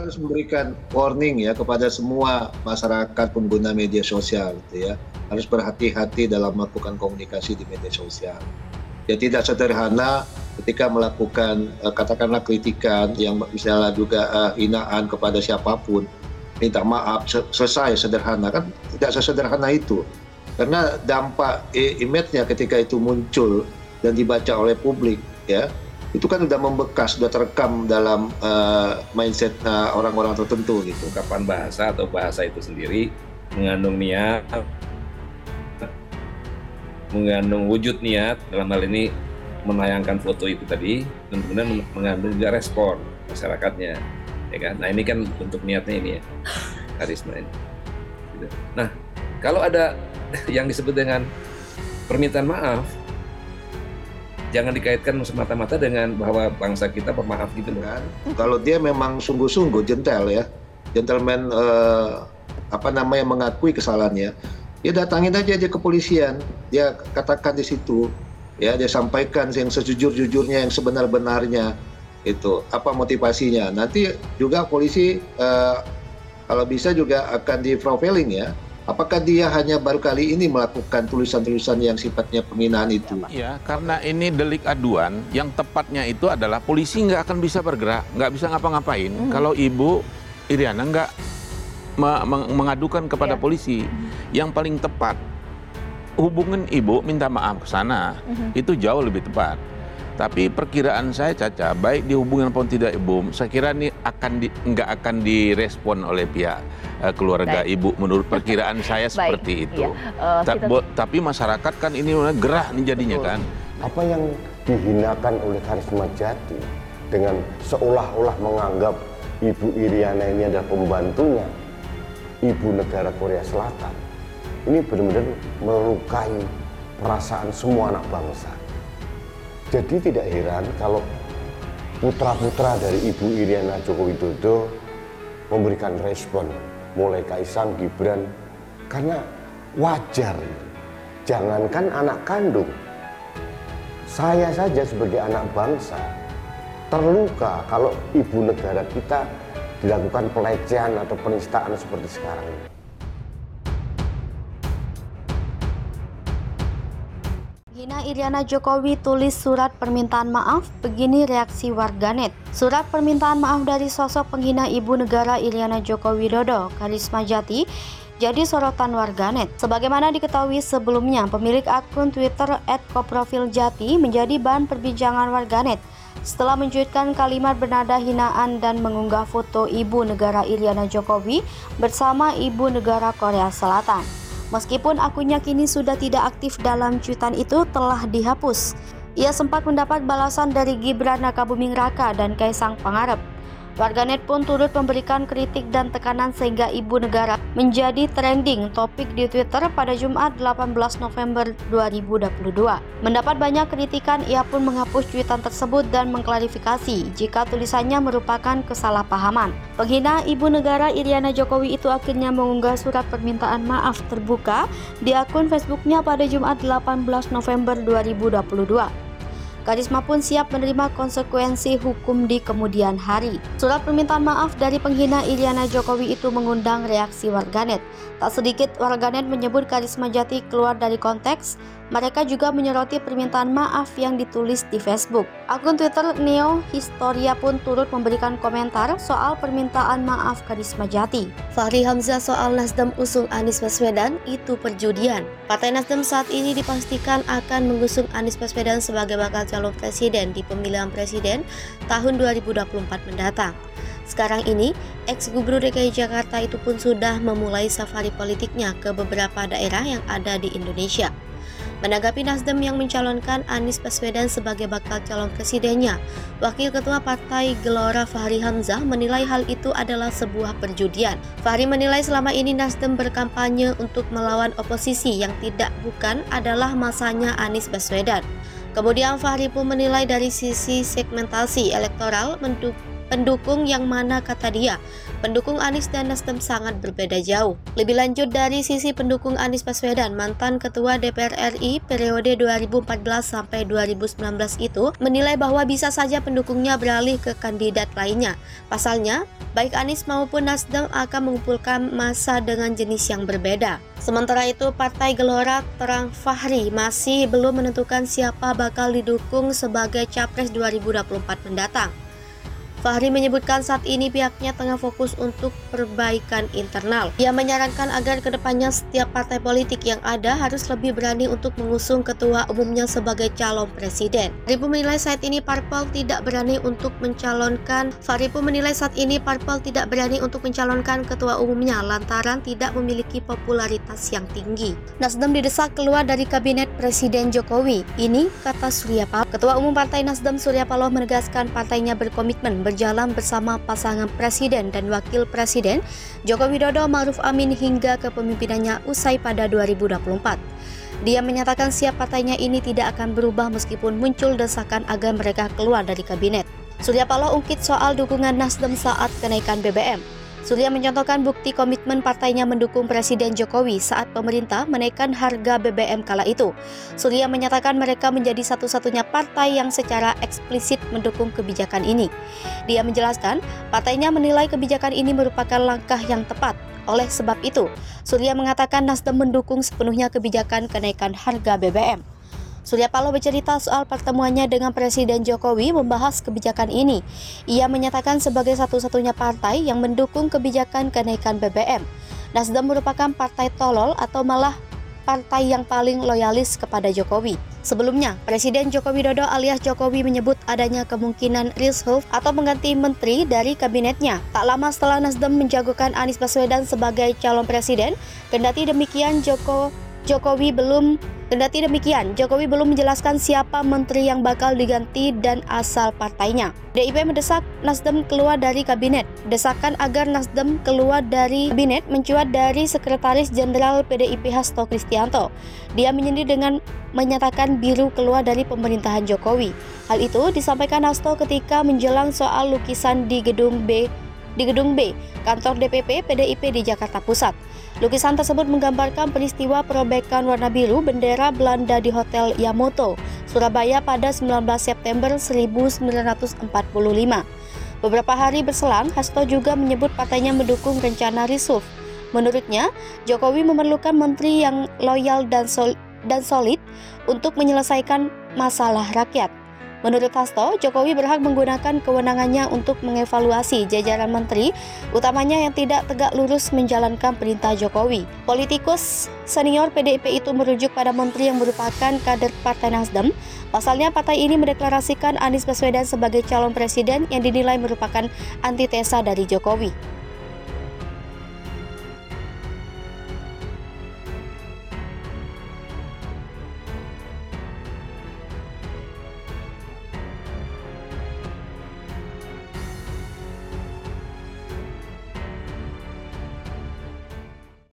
harus memberikan warning ya kepada semua masyarakat pengguna media sosial gitu ya. Harus berhati-hati dalam melakukan komunikasi di media sosial. Ya tidak sederhana ketika melakukan katakanlah kritikan yang misalnya juga hinaan kepada siapapun, minta maaf selesai sederhana, kan tidak sesederhana itu. Karena dampak image-nya ketika itu muncul dan dibaca oleh publik ya, itu kan sudah membekas, sudah terekam dalam mindset orang-orang tertentu gitu. Ungkapan bahasa atau bahasa itu sendiri mengandung niat, mengandung wujud niat, dalam hal ini menayangkan foto itu tadi, dan kemudian mengandung juga respon masyarakatnya, ya kan? Nah ini kan bentuk niatnya ini ya, karisma ini. Gitu. Nah kalau ada yang disebut dengan permintaan maaf, jangan dikaitkan semata-mata dengan bahwa bangsa kita pemaaf gitu kan. Kalau dia memang sungguh-sungguh gentle ya, gentleman mengakui kesalahannya, ya datangin aja dia ke kepolisian, dia katakan di situ, ya dia sampaikan yang sejujur-jujurnya, yang sebenar-benarnya itu apa motivasinya. Nanti juga polisi kalau bisa juga akan di profiling ya. Apakah dia hanya baru kali ini melakukan tulisan-tulisan yang sifatnya penghinaan itu? Ya, karena ini delik aduan, yang tepatnya itu adalah polisi nggak akan bisa bergerak, nggak bisa ngapa-ngapain kalau Ibu Iriana nggak mengadukan kepada polisi. Yang paling tepat, hubungin Ibu minta maaf ke sana, itu jauh lebih tepat. Tapi perkiraan saya Caca, baik dihubungin maupun tidak Ibu, saya kira ini nggak akan direspon oleh pihak keluarga Ibu menurut perkiraan saya seperti itu. Ya, tapi masyarakat kan ini gerah nih jadinya kan. Apa yang dihinakan oleh Karisma Jati dengan seolah-olah menganggap Ibu Iriana ini adalah pembantunya ibu negara Korea Selatan, ini benar-benar melukai perasaan semua anak bangsa. Jadi tidak heran kalau putra-putra dari Ibu Iriana Joko Widodo memberikan respon, mulai Kaisang, Gibran, karena wajar. Jangankan anak kandung, saya saja sebagai anak bangsa terluka kalau ibu negara kita dilakukan pelecehan atau penistaan seperti sekarang ini. Hina Iriana Jokowi tulis surat permintaan maaf, begini reaksi warganet. Surat permintaan maaf dari sosok penghina ibu negara Iriana Joko Widodo, Karisma Jati, jadi sorotan warganet. Sebagaimana diketahui sebelumnya, pemilik akun Twitter @koprofiljati menjadi bahan perbincangan warganet setelah mencuitkan kalimat bernada hinaan dan mengunggah foto ibu negara Iriana Jokowi bersama ibu negara Korea Selatan. Meskipun akunnya kini sudah tidak aktif, dalam cuitan itu telah dihapus. Ia sempat mendapat balasan dari Gibran Rakabuming Raka dan Kaisang Pangarep. Warganet pun turut memberikan kritik dan tekanan sehingga ibu negara menjadi trending topik di Twitter pada Jumat 18 November 2022. Mendapat banyak kritikan, ia pun menghapus cuitan tersebut dan mengklarifikasi jika tulisannya merupakan kesalahpahaman. Penghina ibu negara Iriana Jokowi itu akhirnya mengunggah surat permintaan maaf terbuka di akun Facebooknya pada Jumat 18 November 2022. Karisma pun siap menerima konsekuensi hukum di kemudian hari. Surat permintaan maaf dari penghina Iriana Jokowi itu mengundang reaksi warganet. Tak sedikit warganet menyebut Karisma Jati keluar dari konteks. Mereka juga menyoroti permintaan maaf yang ditulis di Facebook. Akun Twitter Neo Historia pun turut memberikan komentar soal permintaan maaf Karisma Jati. Fahri Hamzah soal Nasdem usung Anies Baswedan, itu perjudian. Partai Nasdem saat ini dipastikan akan mengusung Anies Baswedan sebagai bakal calon presiden di pemilihan presiden tahun 2024 mendatang. Sekarang ini, ex-gubernur DKI Jakarta itu pun sudah memulai safari politiknya ke beberapa daerah yang ada di Indonesia. Menanggapi Nasdem yang mencalonkan Anies Baswedan sebagai bakal calon presidennya, Wakil Ketua Partai Gelora Fahri Hamzah menilai hal itu adalah sebuah perjudian. Fahri menilai selama ini Nasdem berkampanye untuk melawan oposisi yang tidak bukan adalah masanya Anies Baswedan. Kemudian Fahri pun menilai dari sisi segmentasi elektoral pendukung yang mana kata dia, pendukung Anies dan Nasdem sangat berbeda jauh. Lebih lanjut dari sisi pendukung Anies Baswedan, mantan Ketua DPR RI periode 2014 sampai 2019 itu menilai bahwa bisa saja pendukungnya beralih ke kandidat lainnya. Pasalnya, baik Anies maupun Nasdem akan mengumpulkan massa dengan jenis yang berbeda. Sementara itu, Partai Gelora Terang Fahri masih belum menentukan siapa bakal didukung sebagai Capres 2024 mendatang. Fahri menyebutkan saat ini pihaknya tengah fokus untuk perbaikan internal. Ia menyarankan agar kedepannya setiap partai politik yang ada harus lebih berani untuk mengusung ketua umumnya sebagai calon presiden. Fahri pun menilai saat ini parpol tidak berani untuk mencalonkan ketua umumnya lantaran tidak memiliki popularitas yang tinggi. Nasdem didesak keluar dari kabinet Presiden Jokowi. Ini kata Surya Paloh. Ketua Umum Partai Nasdem Surya Paloh menegaskan partainya berkomitmen berjalan bersama pasangan Presiden dan Wakil Presiden Joko Widodo Ma'ruf Amin hingga kepemimpinannya usai pada 2024. Dia menyatakan siap partainya ini tidak akan berubah meskipun muncul desakan agar mereka keluar dari kabinet. Surya Paloh ungkit soal dukungan Nasdem saat kenaikan BBM. Surya mencontohkan bukti komitmen partainya mendukung Presiden Jokowi saat pemerintah menaikkan harga BBM kala itu. Surya menyatakan mereka menjadi satu-satunya partai yang secara eksplisit mendukung kebijakan ini. Dia menjelaskan, partainya menilai kebijakan ini merupakan langkah yang tepat. Oleh sebab itu, Surya mengatakan Nasdem mendukung sepenuhnya kebijakan kenaikan harga BBM. Surya Paloh bercerita soal pertemuannya dengan Presiden Jokowi membahas kebijakan ini. Ia menyatakan sebagai satu-satunya partai yang mendukung kebijakan kenaikan BBM. Nasdem merupakan partai tolol atau malah partai yang paling loyalis kepada Jokowi. Sebelumnya, Presiden Joko Widodo alias Jokowi menyebut adanya kemungkinan reshuffle atau mengganti menteri dari kabinetnya. Tak lama setelah Nasdem menjagokan Anies Baswedan sebagai calon presiden, kendati demikian Jokowi belum menjelaskan siapa menteri yang bakal diganti dan asal partainya. PDIP mendesak Nasdem keluar dari kabinet. Desakan agar Nasdem keluar dari kabinet mencuat dari Sekretaris Jenderal PDIP Hasto Kristianto. Dia menyindir dengan menyatakan biru keluar dari pemerintahan Jokowi. Hal itu disampaikan Hasto ketika menjelang soal lukisan di Gedung B, kantor DPP PDIP di Jakarta Pusat. Lukisan tersebut menggambarkan peristiwa perobekan warna biru bendera Belanda di Hotel Yamoto, Surabaya pada 19 September 1945. Beberapa hari berselang, Hasto juga menyebut partainya mendukung rencana reshuffle. Menurutnya, Jokowi memerlukan menteri yang loyal dan solid untuk menyelesaikan masalah rakyat. Menurut Hasto, Jokowi berhak menggunakan kewenangannya untuk mengevaluasi jajaran menteri, utamanya yang tidak tegak lurus menjalankan perintah Jokowi. Politikus senior PDIP itu merujuk pada menteri yang merupakan kader Partai Nasdem. Pasalnya, partai ini mendeklarasikan Anies Baswedan sebagai calon presiden yang dinilai merupakan antitesa dari Jokowi.